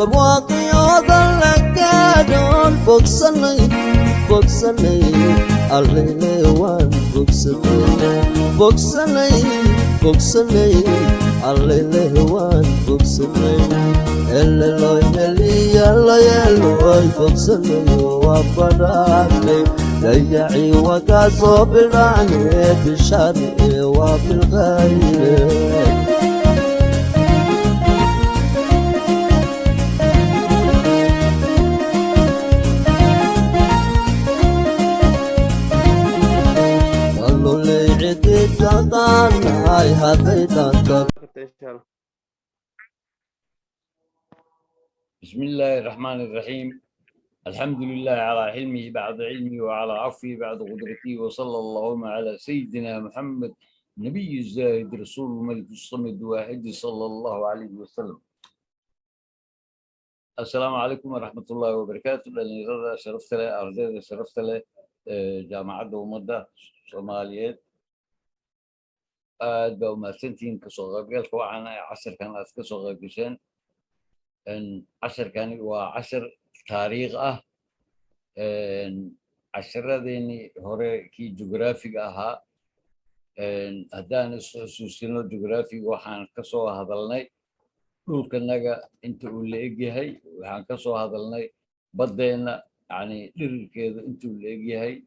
barwaaqi oodan la gaadhoon bogsanay bogsanay allele waan bogsanay bogsanay bogsanay allele waan bogsanay elleloy eliyaloyeloy bogsanay waa badhaadhay dayaci wakaa soo bidhaane bishari waa bilqayre بسم الله الرحمن الرحيم. الحمد لله على حلمه بعد علمه وعلى عفوه بعد قدرته وصلى اللهم على سيدنا محمد نبي الزاهد رسول الملك الصمد واحد صلى الله عليه وسلم. السلام عليكم ورحمة الله وبركاته. لأني شرفت له أرضي شرفت له جامعة ومدة صوماليات أدبا ومارسنتين كصغر قال وعنا 10 كانت كصغر قشان إن 10 كان و10 تاريخ إن 10 ذيني هوري كي جغرافي إن هدان سوسينو جغرافي وحان كسو هذلني دولك نجا أنت اللي إجي هاي وحان كسو هذلني بدينا يعني كذا أنت اللي إجي هاي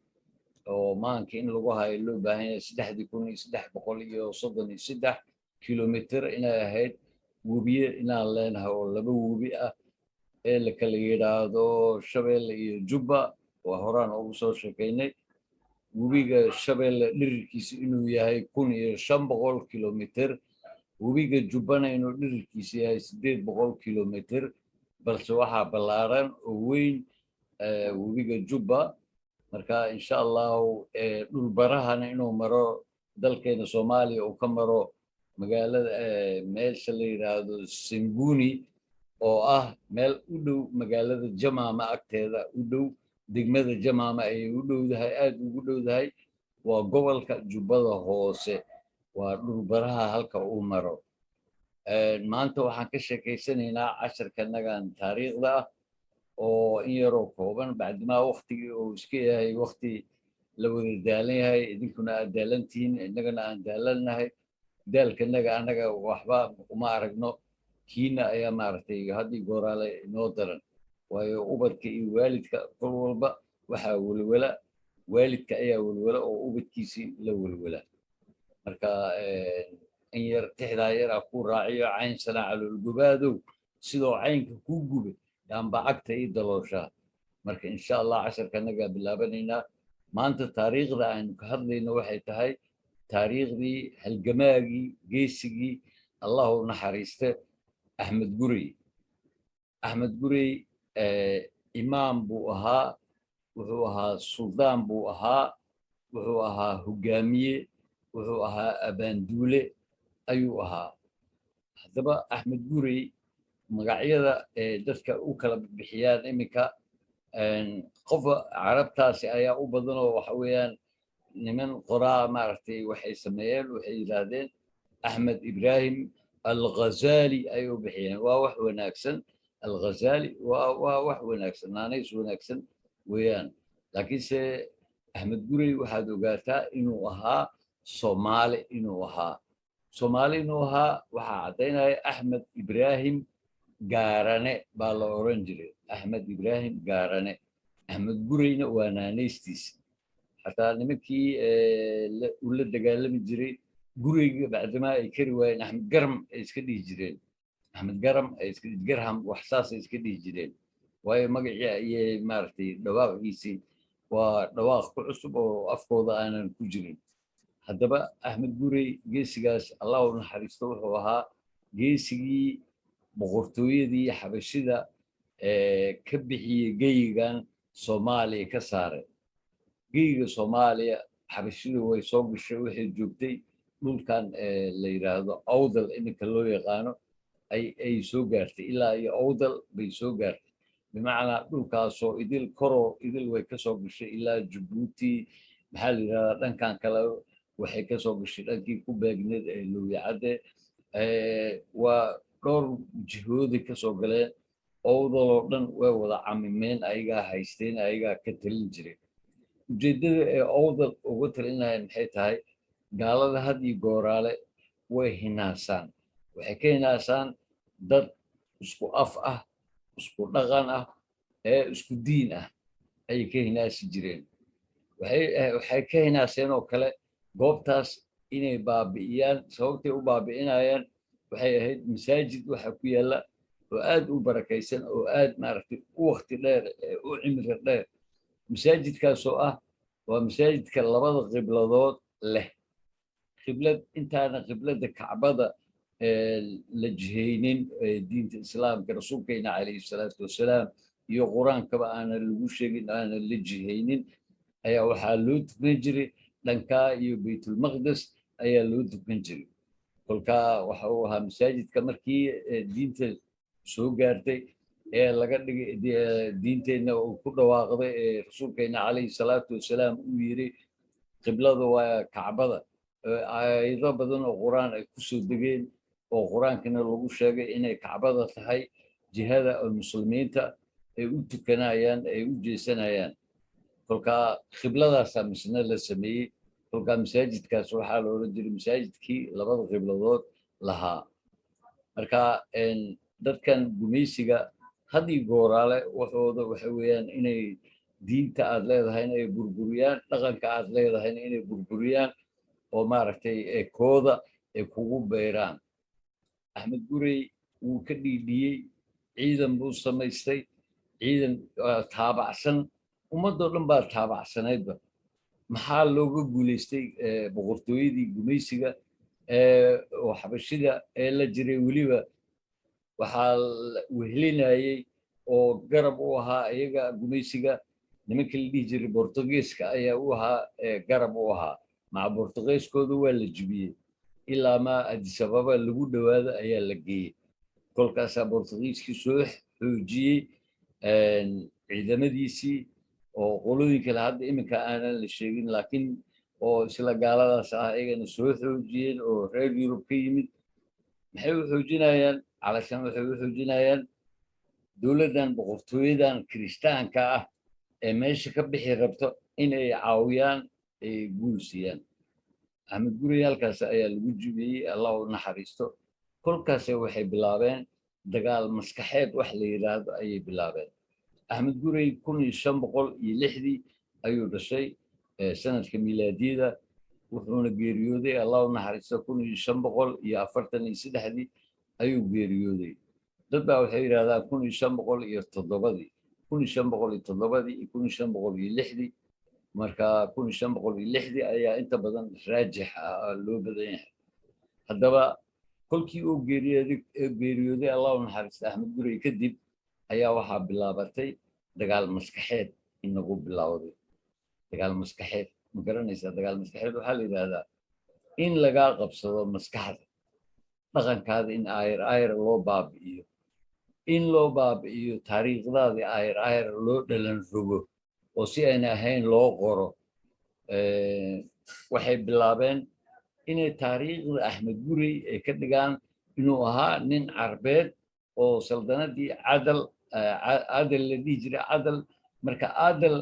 oo maanka in lagu hayo loo baahan yahay 3,363 kilomitir inay ahayd webiye inaan leenahay oo laba webi ah ee la kala yiraahdo Shabeelle iyo Jubba oo horaan ugu soo sheekaynay webiga Shabeelle dhirirkiisu inuu yahay 1,500 kilomitir webiga Jubbana inuu dhirirkiisu yahay 800 kilomitir balse waxaa ballaaran oo weyn webiga Jubba marka insha Allah dhul barahana inuu maro dalkeena Soomaaliya oo ka maro magaalada meesha la yiraahdo Singuni oo ah meel u dhow magaalada Jamaama agteeda u dhow degmada Jamaama ay u dhowdahay aad ugu dhowdahay waa gobolka Jubbada Hoose waa dhul baraha halka uu maro maanta waxaan ka sheekaysanaynaa 10 kanagan taariikhda oo in yaroo kooban bacdima waqtigii oo iska yahay waqti la wada daalan yahay idinkuna aad daalantiin innagana aan daalanahay daalkanaga anaga waxba uma aragno kiina ayaa maaragtay haddii gooraale inoo daran waayo ubadka iyo waalidka kol walba waxaa welwela waalidka ayaa welwela oo ubadkiisii la welwela marka in yar tixdaa yar ah ku raaciyo cayn sana calolgubaadow sidoo caynka kuu gubay daan bacagta ii dalooshaa marka insha Allah 10 kanaga bilaabanayna maanta taariikhda aan ka hadlayno waxay tahay taariikhdii halgamaagii geesigii Allah u naxariiste Axmed Gurey imaam buu ahaa wuxuu ahaa suldaan buu ahaa wuxuu ahaa hogaamiye wuxuu ahaa abaanduule ayuu ahaa haddaba Axmed Gurey magacyada dadka u kala bixiyaan iminka qof carabtaasi ayaa u badan oo waxa weeyaan niman qoraa maaragtay waxay sameeyeen waxay yiraahdeen Axmed Ibrahim al-Ghazali ayuu bixiyeen waa wax wanaagsan al-Ghazali waa wax wanaagsan naanays wanaagsan weeyaan laakiinse Axmed Gurey waxaad ogaataa inuu ahaa Soomaali inuu ahaa waxaa caddaynaya Axmed Ibrahim Gaarane baa la oran jiray Axmed Ibrahim Gaarane Axmed Gureyna waa naanaystiisa hataa nimankii ula dagaalami jiray gureyga bacdama ay kari waayeen Axmed Garam ay iska dhihi jireen Axmed Garam ay iska Garham wax saas ay iska dhihi jireen waayo magacii ayay maaragtay dhawaaqiisii waa dhawaaq ku cusub oo afkooda aanan ku jirin haddaba Axmed Gurey geesigaas Allah u naxariisto wuxuu ahaa geesigii boqortooyadii xabashida ka bixiyay geyigan Soomaaliya ka saaray geyiga Soomaaliya xabashidu way soo gashay waxay joogtay dhulkan la yiraahdo Awdal iminka loo yaqaano ay soo gaartay ilaa iyo Awdal bay soo gaartay bimacnaa dhulkaasoo idil koroo idil way ka soo gashay ilaa Djibouti maxaa la yiraahdaa dhankan kale waxay ka soo gashay dhankii ku beegneed Looyacadde waa dhowr jihoodi ka soo galeen owdaloo dhan way wada camimeen ayagaa haysteen ayagaa ka talin jiray ujeeddada ee owdal uga talinayaan maxay tahay gaalada had iyo gooraale way hinaasaan waxay ka hinaasaan dad isku af ah isku dhaqan ah ee isku diin ah ayay ka hinaasi jireen waxay ka hinaaseen oo kale goobtaas inay baabi'iyaan sababtay u baabi'inayaan waxay ahayd masaajid waxa ku yaalla oo aad u barakaysan oo aad maaragtay u waqti dheer u cimri dheer masaajidkaasoo ah waa masaajidka labada qibladood leh qiblad intaana qibladda kacbada la jihaynin diinta islaamka rasuulkeena calayhi salaatu wasalaam iyo qur-aankaba aanan lagu sheegin aanan la jihaynin ayaa waxaa loo tukan jiray dhankaa iyo baytulmaqdes ayaa loo tukan jiray kolkaa waxa uu ahaa masaajidka markii diinta soo gaartay ee laga dhigay diinteenna uu ku dhawaaqday ee rasuulkeena calayhi salaatu wasalaam uu yiri qiblada waa kacbada aayado badan oo qur-aan ay ku soo degeen oo qur-aankana lagu sheegay inay kacbada tahay jihada oo muslimiinta ay u tukanayaan ay u jeesanayaan kolkaa qibladaasaa misna la sameeyey kolkaa masaajidkaas waxaa la odhan jiray masaajidkii labada qibladood lahaa marka dadkan gumaysiga haddii gooraale waxooda waxa weeyaan inay diinta aad leedahay inay burburiyaan dhaqanka aad leedahay inay burburiyaan oo maaragtay kooda ay kugu beeraan axmed gurey wuu ka dhiidhiyey ciidan buu samaystay ciidan taabacsan ummadoo dhan baa taabacsanaydba maxaa looga guulaystay boqortooyadii gumaysiga oo xabashida ee la jiray weliba waxaa wehelinayey oo garab u ahaa iyaga gumaysiga nimankii la dhihi jiray bortugiiska ayaa u ahaa garab u ahaa maca bortugiiskooda waa la jibiyey ilaa ma addis ababa lagu dhowaado ayaa la geeyey kolkaasaa bortugiiskii soo xoojiyey ciidamadiisii oo qolooyin kale hadda iminka aanan la sheegin laakiin oo isla gaaladaas ah iyagana soo xoojiyeen oo reer yurub ka yimid maxay u xoojinayaan calashan waxay u xoojinayaan dowladdan boqortooyadan kiristaanka ah ee meesha ka bixi rabto inay caawiyaan ay guul siiyaan axmed gurey halkaas ayaa lagu jibiyey allah u naxariisto kolkaase waxay bilaabeen dagaal maskaxeed wax la yidhaahdo ayay bilaabeen axmed gurey 1506 ayuu dhashay sanadka milaadiyada wuxuuna geeriyooday allah u naxariisto 1543 ayuu geeriyooday dad baa waxay yidhahdaan 1507 iyo 1506 marka 1506 ayaa inta badan raajix loo badan yahay haddaba kolkii uu geeriyooday allah u naxariisto axmed gurey kadib ayaa waxaa bilaabatay dagaal maskaxeed inagu bilowday dagaal maskaxeed ma garanaysaa dagaal maskaxeed waxaa la yidhaahdaa in lagaa qabsado maskaxda dhaqankaada in ayr loo baabi'iyo in loo baabi'iyo taariikhdaadii ayr loo dhalan rogo oo si ayna ahayn loo qoro waxay bilaabeen inay taariikhda axmed gurey ay ka dhigaan inuu ahaa nin carbeed oo saldanadii cadal la dhihi jiray cadal marka cadal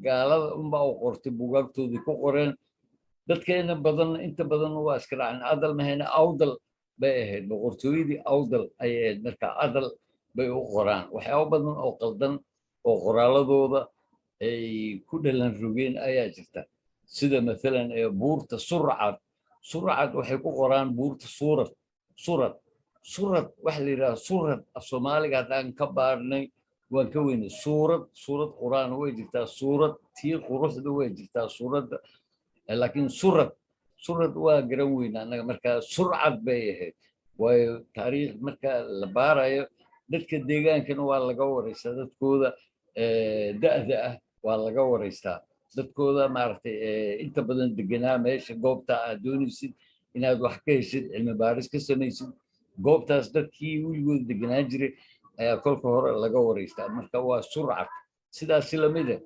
gaalada unba u qortay bugaagtoodii ku qoreen dadkeena badan inta badan waa iska raaceen cadal mahayna awdal bay ahayd boqortooyadii awdal ayay ahayd marka cadal bay u qoraan waxyaabo badan oo qaldan oo qoraaladooda ay ku dhalan rogeen ayaa jirta sida maalan buurta surcad waxay ku qoraan buurta surad waxa la yidhaha surad af soomaaliga haddaan ka baarnay waan ka weynay suurad quraan way jirtaa suurad tii quruxda way jirtaa suuradda laakiin surad waa garan weyna annaga markaa surcad bay ahayd waayo taariikh marka la baarayo dadka deegaankana waa laga waraystaa dadkooda da'da ah waa laga waraystaa dadkooda maaragtay inta badan deganaa meesha goobta aad doonaysid inaad wax ka heshid cilmi baaris ka samaysid goobtaas dadkii wiligooda deganaan jiray ayaa kolka hore laga waraystaa marka waa surcad sidaasi lamida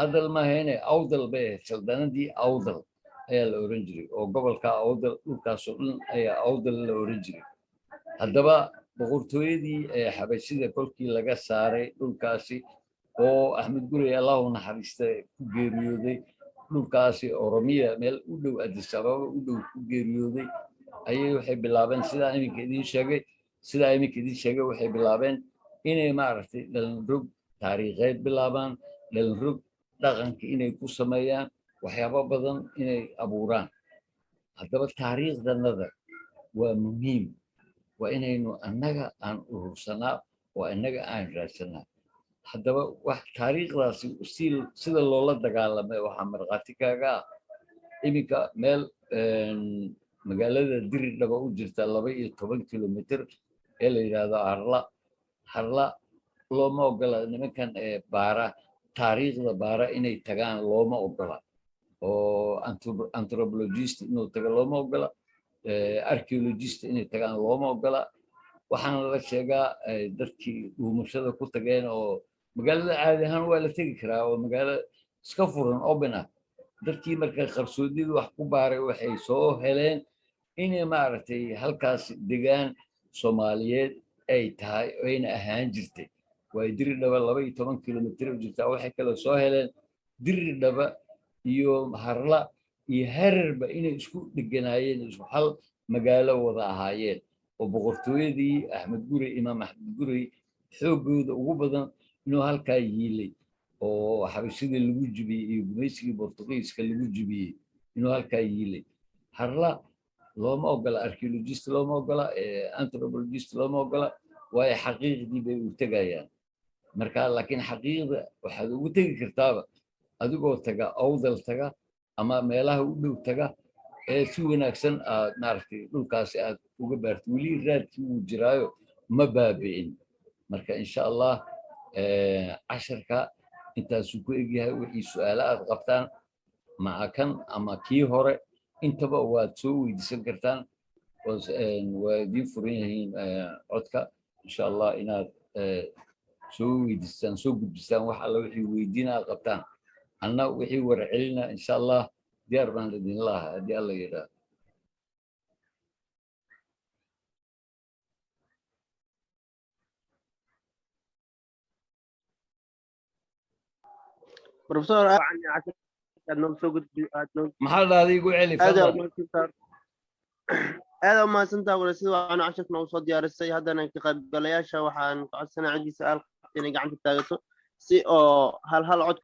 adal mahayne awdal bay ahayd saldanadii awdal ayaa la oran jiray oo gobolka awdal dhulkaasoo dhan ayaa awdal la oran jiray haddaba boqortooyadii xabashida kolkii laga saaray dhulkaasi oo Axmed Gurey Allahu naxariista ku geeriyooday dhulkaasi Oromiya meel u dhow Addis Ababa u dhow ku geeriyooday ayay waxay bilaabeen sidaa iminka idiin sheegay waxay bilaabeen inay maaragtay dhalinrog taariikheed bilaabaan dhalinrog dhaqanka inay ku sameeyaan waxyaabo badan inay abuuraan haddaba taariikhdannada waa muhiim waa inaynu annaga aan urursanaa oo annaga aan raadsanaa haddaba wax taariikhdaasi sida loola dagaalamay waxaa markhaati kaaga ah iminka meel magaalada Diridhaba u jirta 12 kilomitir ee la yidhaahdo harla looma ogola nimankan baara taariikhda baara inay tagaan looma ogola oo anthropologist inuu tago looma ogola archaeologist inay tagaan looma ogola waxaana la sheegaa dadkii dhuumashada ku tageen oo magaalada caadi ahaan waa la tegi karaa oo magaalo iska furan open ah dadkii marka qarsoodida wax ku baaray waxay soo heleen inay maaragtay halkaas degaan Soomaaliyeed ay tahay ayna ahaan jirtay way Diridhaba 12 kilomitir u jirtaa waxay kala soo heleen Diridhaba iyo Harla iyo Hararba inay isku dhiganaayeen isku hal magaalo wada ahaayeen oo boqortooyadii Imaam Axmed Gurey xoogooda ugu badan inuu halkaa yiilay oo xabashida lagu jibiyey iyo gumaysigii Boortaqiiska lagu jibiyey inuu halkaa yiilay Harla looma ogola archaeologist looma ogola anthropologist looma ogola waayo xaqiiqdii bay u tegayaan marka laakiin xaqiiqda waxaad ugu tegi kartaaba adigoo taga awdal taga ama meelaha u dhow taga si wanaagsan aad maaragtay dhulkaasi aad uga baartay weli raadkii uu jiraayo ma baabi'in marka insha allah casharka intaasuu ku egyahay wixii su'aalo aad qabtaan maca kan ama kii hore intaba waad soo weydiisan kartaan waa idiin furan yihiin codka insha allah inaad soo weydiistaan soo gudbistaan wax alla wixii weydiin aad qabtaan anna wixii warcelina insha allah diyaar baan idin lahaa haddii alla yidhaahdo بروفيسور maxaa dhahday igu celi هذا ما سنتا ولا سوى أنا عشان نوصل ديار السي هذا أنا كقبل يا شو وحن قعد سنة عندي سؤال يعني قاعد تتاجسو سي أو هل عد